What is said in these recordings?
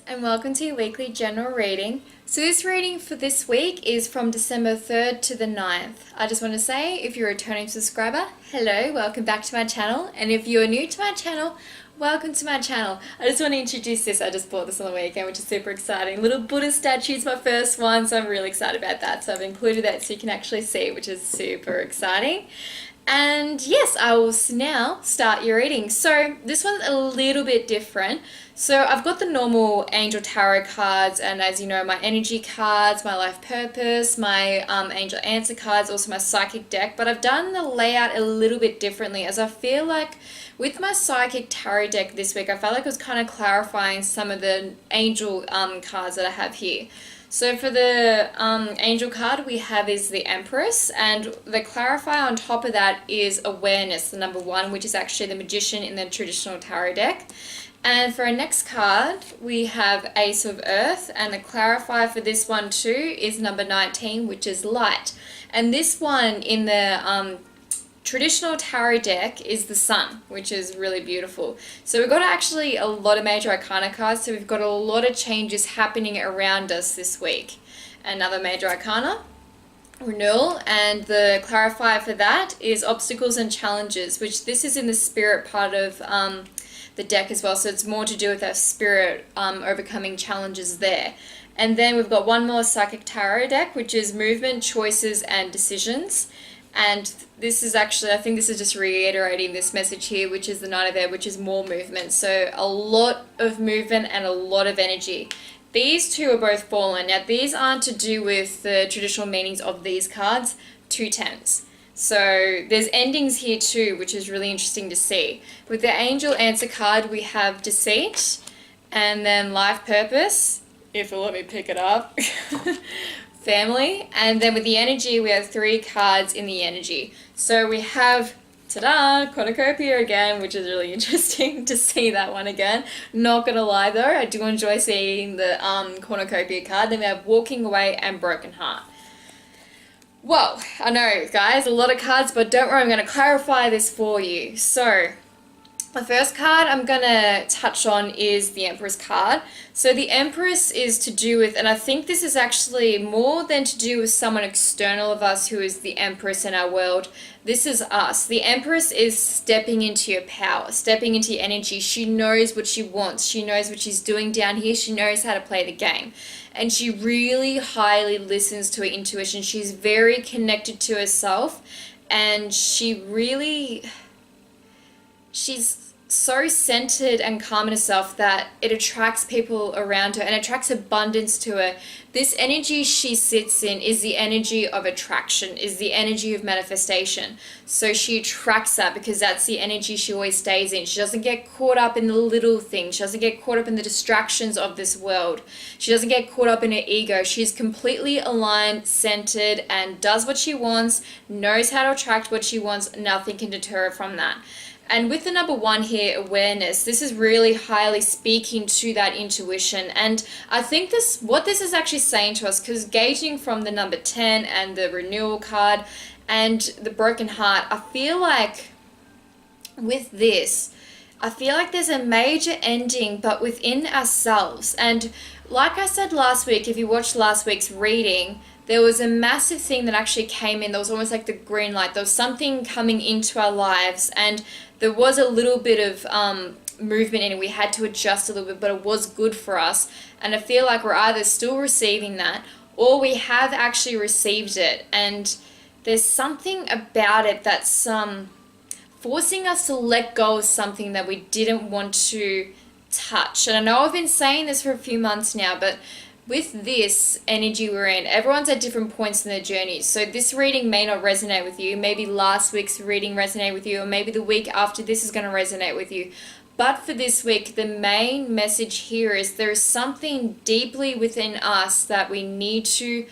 and welcome to your weekly general reading. So this reading for this week is from December 3rd to the 9th. I just want to say, if you're a returning subscriber, hello, welcome back to my channel. And if you're new to my channel, welcome to my channel. I just want to introduce this. I just bought this on the weekend, which is super exciting. Little Buddha statue is my first one, so I'm really excited about that. So I've included that so you can actually see, which is super exciting. And yes, I will now start your reading. So this one's a little bit different. So I've got the normal Angel Tarot cards, and as you know, my energy cards, my life purpose, my angel answer cards, also my psychic deck. But I've done the layout a little bit differently, as I feel like with my psychic tarot deck this week, I felt like it was kind of clarifying some of the angel cards that I have here. So for the angel card we have is the Empress, and the clarifier on top of that is awareness, the number 1, which is actually the Magician in the traditional tarot deck. And for our next card we have Ace of Earth, and the clarifier for this one too is number 19, which is light. And this one in the traditional tarot deck is the Sun, which is really beautiful. So we've got actually a lot of major arcana cards, so we've got a lot of changes happening around us this week. Another major arcana, renewal, and the clarifier for that is obstacles and challenges, which this is in the spirit part of the deck as well, so it's more to do with our spirit overcoming challenges there. And then we've got one more psychic tarot deck, which is movement, choices, and decisions. And this is actually, I think this is just reiterating this message here, which is the Knight of Air, which is more movement. So a lot of movement and a lot of energy. These two are both fallen. Now these aren't to do with the traditional meanings of these cards, 2 tens. So there's endings here too, which is really interesting to see. With the Angel Answer card we have Deceit, and then Life Purpose, if you'll let me pick it up. Family, and then with the energy we have 3 cards in the energy. So we have, ta-da, cornucopia again, which is really interesting to see that one again. Not gonna lie though, I do enjoy seeing the cornucopia card. Then we have Walking Away and Broken Heart. Well, I know guys, a lot of cards, but don't worry, I'm gonna clarify this for you. So the first card I'm going to touch on is the Empress card. So the Empress is to do with, and I think this is actually more than to do with someone external of us who is the Empress in our world. This is us. The Empress is stepping into your power, stepping into your energy. She knows what she wants. She knows what she's doing down here. She knows how to play the game. And she really highly listens to her intuition. She's very connected to herself, and she's so centered and calm in herself that it attracts people around her and attracts abundance to her. This energy she sits in is the energy of attraction, is the energy of manifestation. So she attracts that because that's the energy she always stays in. She doesn't get caught up in the little things. She doesn't get caught up in the distractions of this world. She doesn't get caught up in her ego. She's completely aligned, centered, and does what she wants, knows how to attract what she wants. Nothing can deter her from that. And with the number 1 here, awareness, this is really highly speaking to that intuition. And I think what this is actually saying to us, because gauging from the number 10 and the renewal card and the broken heart, I feel like with this, I feel like there's a major ending, but within ourselves. And like I said last week, if you watched last week's reading, there was a massive thing that actually came in. There was almost like the green light. There was something coming into our lives, and there was a little bit of movement in it. We had to adjust a little bit, but it was good for us. And I feel like we're either still receiving that, or we have actually received it. And there's something about it that's forcing us to let go of something that we didn't want to touch. And I know I've been saying this for a few months now, but with this energy we're in, everyone's at different points in their journey. So this reading may not resonate with you. Maybe last week's reading resonated with you, or maybe the week after this is going to resonate with you. But for this week, the main message here is there is something deeply within us that we need to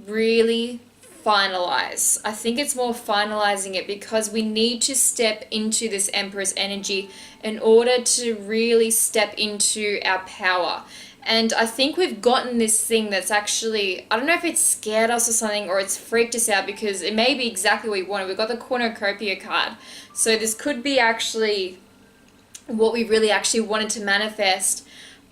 really finalize. I think it's more finalizing it, because we need to step into this Empress energy in order to really step into our power. And I think we've gotten this thing that's actually, I don't know if it's scared us or something, or it's freaked us out, because it may be exactly what we wanted. We've got the cornucopia card. So this could be actually what we really actually wanted to manifest.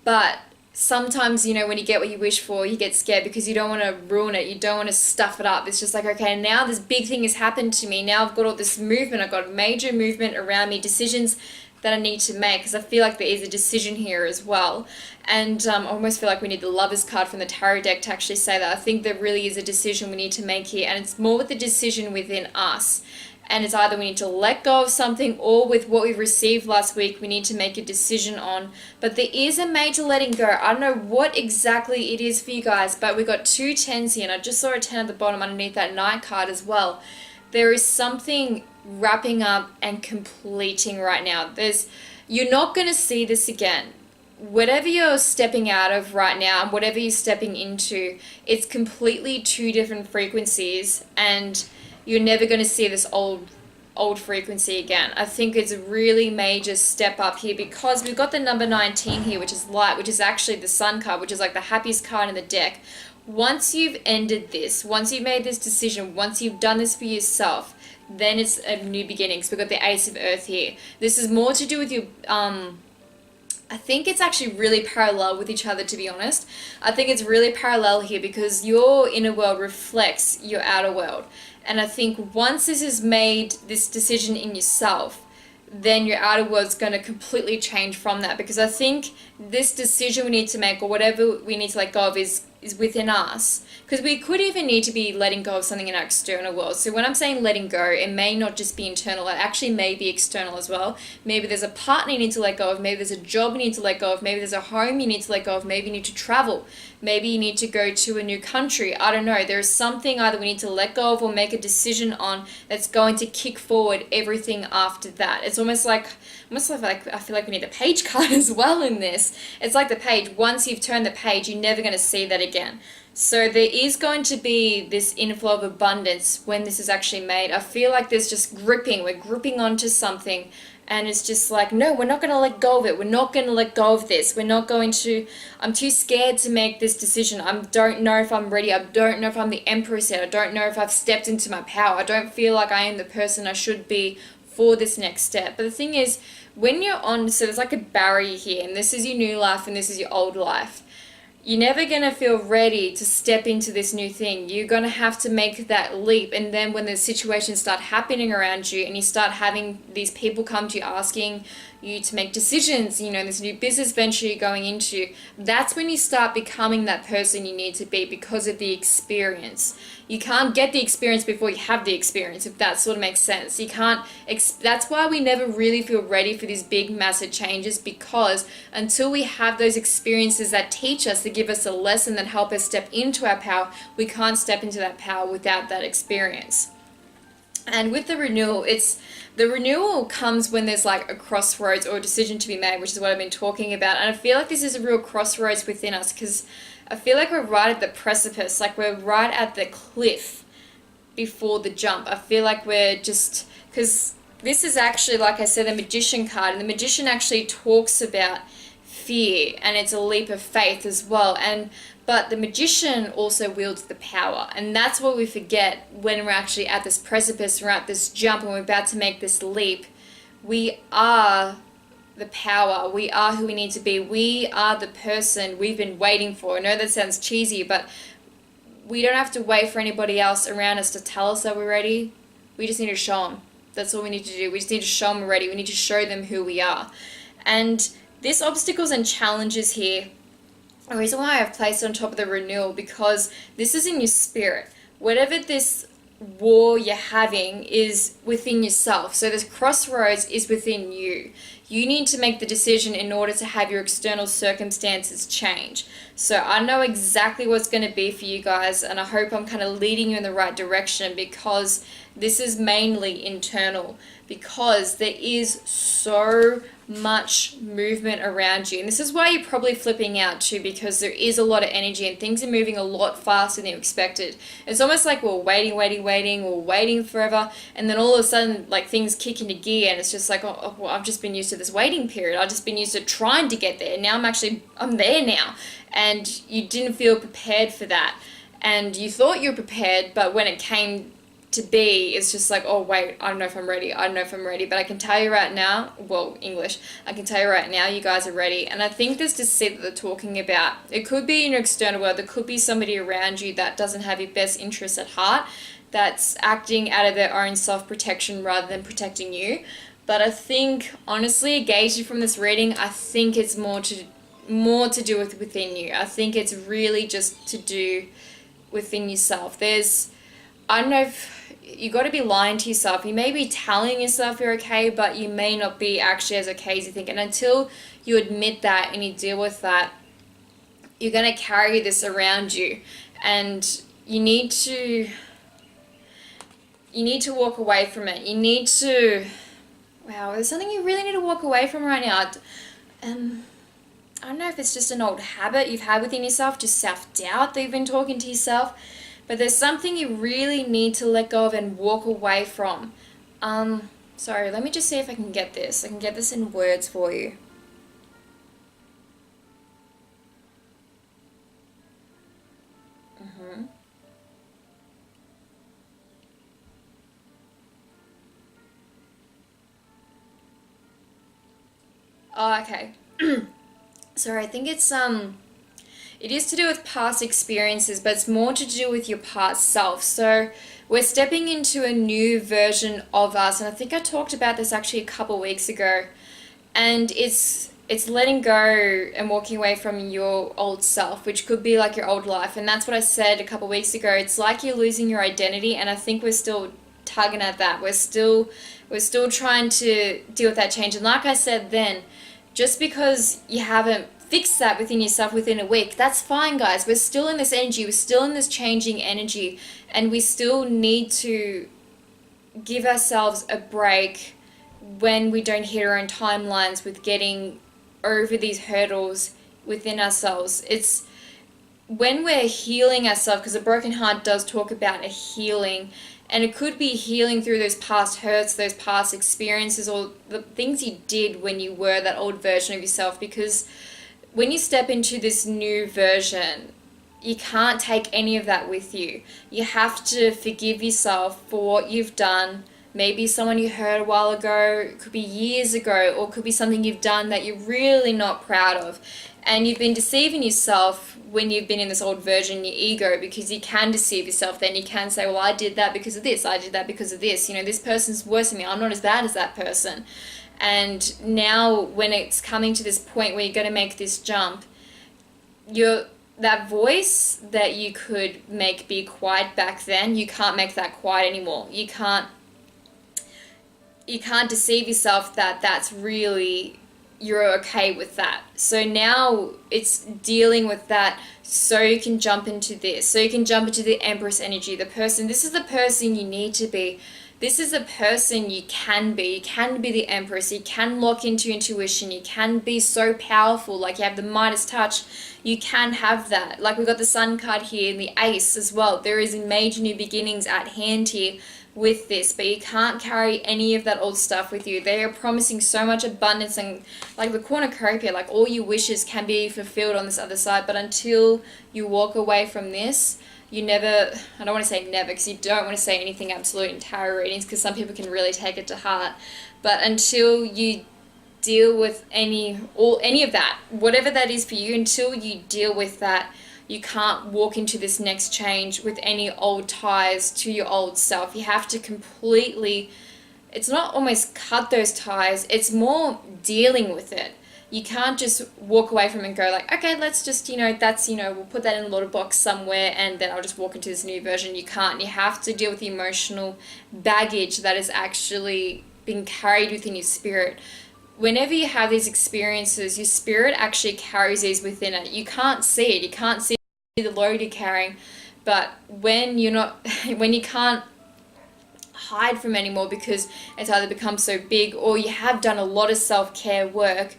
But sometimes, you know, when you get what you wish for, you get scared because you don't want to ruin it. You don't want to stuff it up. It's just like, okay, now this big thing has happened to me. Now I've got all this movement. I've got major movement around me, decisions that I need to make, because I feel like there is a decision here as well. And I almost feel like we need the Lovers card from the tarot deck to actually say that. I think there really is a decision we need to make here, and it's more with the decision within us. And it's either we need to let go of something, or with what we received last week, we need to make a decision on. But there is a major letting go. I don't know what exactly it is for you guys, but we got 2 10s here, and I just saw a 10 at the bottom underneath that Knight card as well. There is something wrapping up and completing right now. You're not going to see this again. Whatever you're stepping out of right now and whatever you're stepping into, it's completely 2 different frequencies, and you're never going to see this old frequency again. I think it's a really major step up here, because we've got the number 19 here, which is light, which is actually the Sun card, which is like the happiest card in the deck. Once you've ended this, once you've made this decision, once you've done this for yourself, then it's a new beginning. So we've got the Ace of Earth here. This is more to do with your I think it's actually really parallel with each other, to be honest. I think it's really parallel here because your inner world reflects your outer world. And I think once this is made, this decision in yourself, then your outer world's going to completely change from that. Because I think this decision we need to make, or whatever we need to let go of, is within us. Because we could even need to be letting go of something in our external world. So when I'm saying letting go, it may not just be internal, it actually may be external as well. Maybe there's a partner you need to let go of, maybe there's a job you need to let go of, maybe there's a home you need to let go of, maybe you need to travel, maybe you need to go to a new country. I don't know. There's something either we need to let go of or make a decision on that's going to kick forward everything after that. It's almost like I feel like we need a page card as well in this. It's like the page. Once you've turned the page, you're never going to see that again. So there is going to be this inflow of abundance when this is actually made. I feel like there's just gripping. We're gripping onto something, and it's just like, no, we're not going to let go of it. We're not going to let go of this. We're not going to, I'm too scared to make this decision. I don't know if I'm ready. I don't know if I'm the Empress yet. I don't know if I've stepped into my power. I don't feel like I am the person I should be for this next step. But the thing is, when you're on, so there's like a barrier here, and this is your new life and this is your old life. You're never going to feel ready to step into this new thing. You're going to have to make that leap. And then when the situations start happening around you and you start having these people come to you asking you to make decisions, you know, this new business venture you're going into, that's when you start becoming that person you need to be because of the experience. You can't get the experience before you have the experience, if that sort of makes sense. You can't, that's why we never really feel ready for these big, massive changes, because until we have those experiences that teach us, that give us a lesson, that help us step into our power, we can't step into that power without that experience. And with the renewal, the renewal comes when there's like a crossroads or a decision to be made, which is what I've been talking about. And I feel like this is a real crossroads within us, because I feel like we're right at the precipice, like we're right at the cliff before the jump. I feel like we're just, because this is actually, like I said, the Magician card, and the Magician actually talks about fear, and it's a leap of faith as well. But the Magician also wields the power, and that's what we forget when we're actually at this precipice, we're at this jump, and we're about to make this leap. We are the power. We are who we need to be. We are the person we've been waiting for. I know that sounds cheesy, but we don't have to wait for anybody else around us to tell us that we're ready. We just need to show them. That's all we need to do. We just need to show them we're ready. We need to show them who we are. And this obstacles and challenges here, the reason why I've placed it on top of the renewal, because this is in your spirit. Whatever this war you're having is within yourself. So this crossroads is within you. You need to make the decision in order to have your external circumstances change. So I know exactly what's going to be for you guys, and I hope I'm kind of leading you in the right direction, because this is mainly internal, because there is so much movement around you. And this is why you're probably flipping out too, because there is a lot of energy and things are moving a lot faster than you expected. It's almost like we're waiting forever, and then all of a sudden like things kick into gear, and it's just like, oh, well, I've just been used to this waiting period. I've just been used to trying to get there. Now I'm there now. And you didn't feel prepared for that. And you thought you were prepared, but when it came to be is just like, oh wait, I don't know if I'm ready, I don't know if I'm ready, but I can tell you right now, well, English, I can tell you right now, you guys are ready. And I think this deceit that they're talking about, it could be in your external world, there could be somebody around you that doesn't have your best interests at heart, that's acting out of their own self-protection rather than protecting you. But I think, honestly, gauging from this reading, I think it's more to do with within you. I think it's really just to do within yourself. I don't know if you got to be lying to yourself. You may be telling yourself you're okay, but you may not be actually as okay as you think. And until you admit that and you deal with that, you're going to carry this around you. And you need to walk away from it. You need to, wow, there's something you really need to walk away from right now. I don't know if it's just an old habit you've had within yourself, just self-doubt that you've been talking to yourself, but there's something you really need to let go of and walk away from. Sorry, let me just see if I can get this. I can get this in words for you. Oh, okay. Sorry, I think it is to do with past experiences, but it's more to do with your past self. So we're stepping into a new version of us, and I think I talked about this actually a couple weeks ago. And it's letting go and walking away from your old self, which could be like your old life. And that's what I said a couple weeks ago. It's like you're losing your identity, and I think we're still tugging at that. We're still trying to deal with that change. And like I said then, just because you haven't fixed that within yourself within a week, that's fine, guys. We're still in this energy. We're still in this changing energy, and we still need to give ourselves a break when we don't hit our own timelines with getting over these hurdles within ourselves. It's when we're healing ourselves, because a broken heart does talk about a healing, and it could be healing through those past hurts, those past experiences, or the things you did when you were that old version of yourself. Because when you step into this new version, you can't take any of that with you. You have to forgive yourself for what you've done. Maybe someone you hurt a while ago, it could be years ago, or it could be something you've done that you're really not proud of. And you've been deceiving yourself when you've been in this old version, your ego, because you can deceive yourself. Then you can say, well, I did that because of this, I did that because of this. You know, this person's worse than me, I'm not as bad as that person. And now when it's coming to this point where you're going to make this jump, that voice that you could make be quiet back then, you can't make that quiet anymore. You can't deceive yourself that that's really, you're okay with that. So now it's dealing with that, so you can jump into this, so you can jump into the Empress energy, this is the person you need to be. This is the person you can be. You can be the Empress. You can lock into your intuition. You can be so powerful, like you have the Midas touch. You can have that. Like we got the Sun card here and the Ace as well. There is major new beginnings at hand here with this, but you can't carry any of that old stuff with you. They are promising so much abundance, and like the cornucopia, like all your wishes can be fulfilled on this other side. But until you walk away from this, you never, I don't want to say never, because you don't want to say anything absolute in tarot readings, because some people can really take it to heart. But until you deal with any of that, whatever that is for you, until you deal with that, you can't walk into this next change with any old ties to your old self. You have to completely, it's not almost cut those ties, it's more dealing with it. You can't just walk away from it and go like, okay, let's just, we'll put that in a little box somewhere and then I'll just walk into this new version. You can't. You have to deal with the emotional baggage that is actually being carried within your spirit. Whenever you have these experiences, your spirit actually carries these within it. You can't see it. You can't see the load you're carrying. But when when you can't hide from anymore because it's either become so big, or you have done a lot of self-care work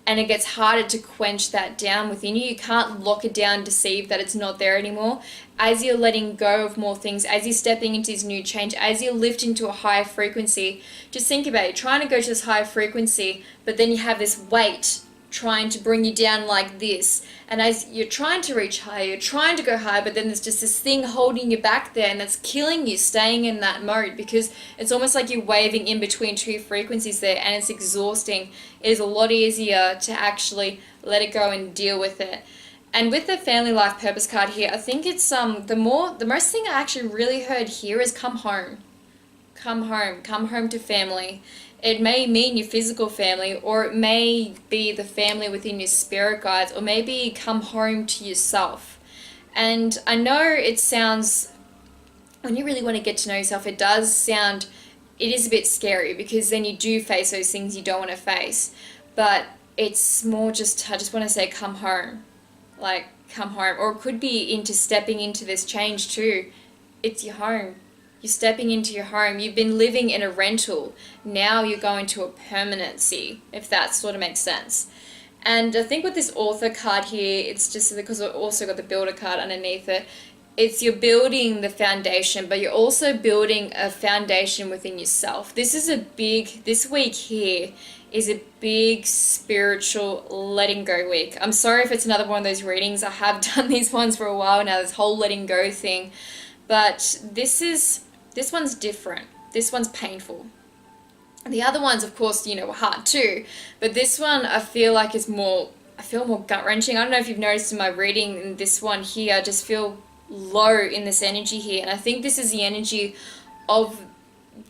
and it gets harder to quench that down within you. You can't lock it down, deceive that it's not there anymore. As you're letting go of more things, as you're stepping into this new change, as you lift into a higher frequency, just think about it. You're trying to go to this higher frequency, but then you have this weight trying to bring you down like this. And as you're trying to reach higher, you're trying to go higher, but then there's just this thing holding you back there, and that's killing you staying in that mode, because it's almost like you're waving in between two frequencies there, and it's exhausting. It is a lot easier to actually let it go and deal with it. And with the family life purpose card here, I think it's the most thing I actually really heard here is come home. Come home. Come home to family. It may mean your physical family, or it may be the family within your spirit guides, or maybe come home to yourself. And I know it sounds, when you really want to get to know yourself, it is a bit scary, because then you do face those things you don't want to face. But it's more just, I just want to say come home. Like, come home. Or it could be into stepping into this change too. It's your home. You're stepping into your home. You've been living in a rental. Now you're going to a permanency, if that sort of makes sense. And I think with this author card here, it's just because I've also got the builder card underneath it. It's you're building the foundation, but you're also building a foundation within yourself. This week here is a big spiritual letting go week. I'm sorry if it's another one of those readings. I have done these ones for a while now, this whole letting go thing. But this one's different. This one's painful. The other ones, of course, were hard too. But this one I feel like is more gut-wrenching. I don't know if you've noticed in my reading, in this one here, I just feel low in this energy here. And I think this is the energy of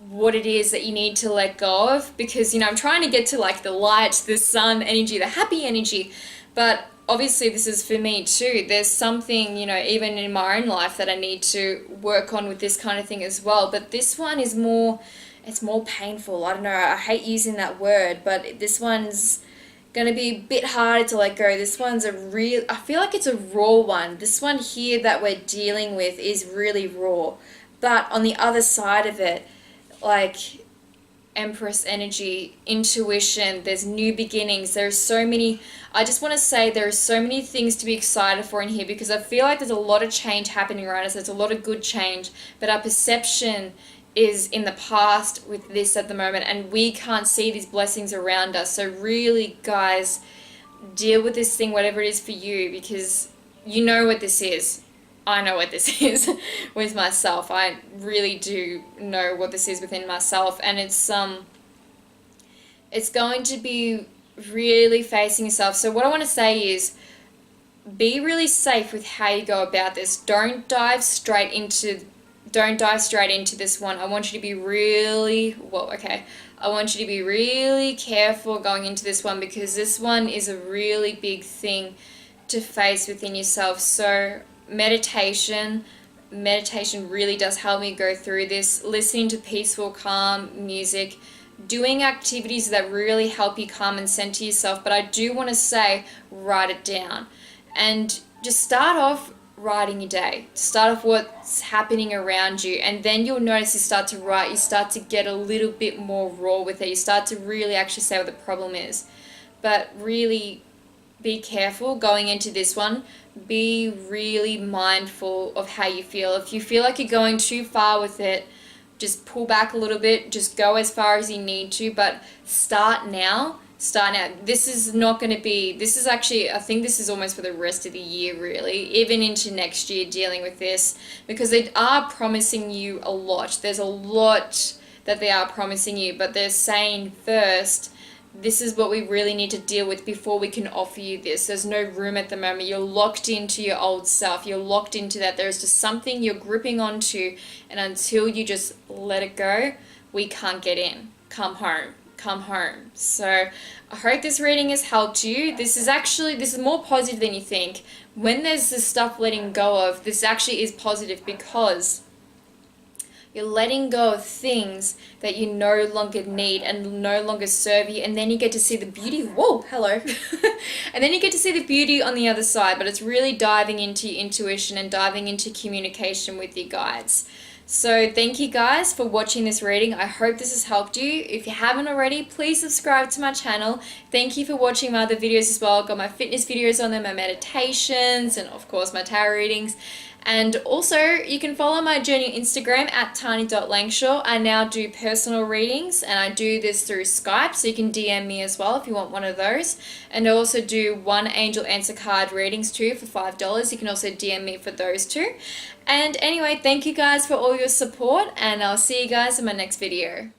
what it is that you need to let go of. Because, I'm trying to get to like the light, the sun energy, the happy energy. But obviously this is for me too. There's something, even in my own life that I need to work on with this kind of thing as well. But this one is it's more painful. I don't know, I hate using that word, but this one's going to be a bit harder to let go. This one's I feel like it's a raw one. This one here that we're dealing with is really raw. But on the other side of it, like Empress energy, intuition, there's new beginnings. I just want to say there are so many things to be excited for in here, because I feel like there's a lot of change happening around us. There's a lot of good change, but our perception is in the past with this at the moment, and we can't see these blessings around us. So really, guys, deal with this thing, whatever it is for you, because you know what this is. I know what this is with myself. I really do know what this is within myself, and it's going to be really facing yourself. So what I want to say is, be really safe with how you go about this. Don't dive straight into this one. I want you to be I want you to be really careful going into this one, because this one is a really big thing to face within yourself. So meditation really does help me go through this. Listening to peaceful, calm music, doing activities that really help you calm and center yourself. But I do want to say, write it down, and just start off writing your day. Start off what's happening around you, and then you'll notice you start to write, you start to get a little bit more raw with it. You start to really actually say what the problem is. But really be careful going into this one. Be really mindful of how you feel. If you feel like you're going too far with it, just pull back a little bit. Just go as far as you need to, but start now. This is not going to be, this is actually, I think this is almost for the rest of the year, really, even into next year, dealing with this, because they are promising you a lot. There's a lot that they are promising you, but they're saying first, this is what we really need to deal with before we can offer you this. There's no room at the moment. You're locked into your old self. You're locked into that. There's just something you're gripping onto, and until you just let it go, we can't get in. Come home. So I hope this reading has helped you. This is more positive than you think. When there's this stuff letting go of, this actually is positive, because you're letting go of things that you no longer need and no longer serve you, and then you get to see the beauty. Whoa, hello. And then you get to see the beauty on the other side, but it's really diving into your intuition and diving into communication with your guides. So thank you guys for watching this reading. I hope this has helped you. If you haven't already, please subscribe to my channel. Thank you for watching my other videos as well. I've got my fitness videos on there, my meditations, and of course my tarot readings. And also, you can follow my journey on Instagram at tiny.langshaw. I now do personal readings, and I do this through Skype, so you can DM me as well if you want one of those. And I also do one angel answer card readings too for $5. You can also DM me for those too. And anyway, thank you guys for all your support, and I'll see you guys in my next video.